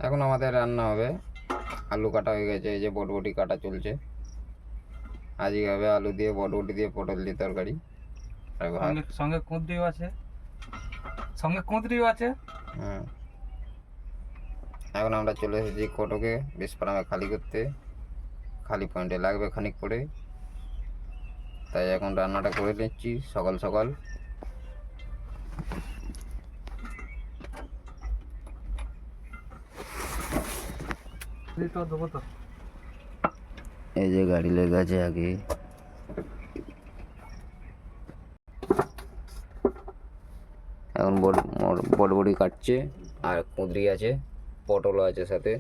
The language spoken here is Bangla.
এখন আমাদের রান্না হবে, আলু কাটা হয়ে গেছে, এই যে বটবটি কাটা চলছে। আজকে হবে আলু দিয়ে বটবটি দিয়ে পটল দিয়ে তরকারি আর ভাত। সঙ্গে কুঁদরিও আছে, সঙ্গে কুঁদরিও আছে। হুম, এখন আমরা চলে এসেছি কোটোকে বিস্ফোরণে খালি করতে। খালি পয়েন্টে লাগবে খানিক পরে, তাই এখন রান্নাটা করে নিচ্ছি সকাল সকাল। তো দেবো তো। এই যে গাড়ি লেগে আছে আগে। এখন বটবটি কাটছে আর কুঁদরি আছে, পটলও আছে সাথে।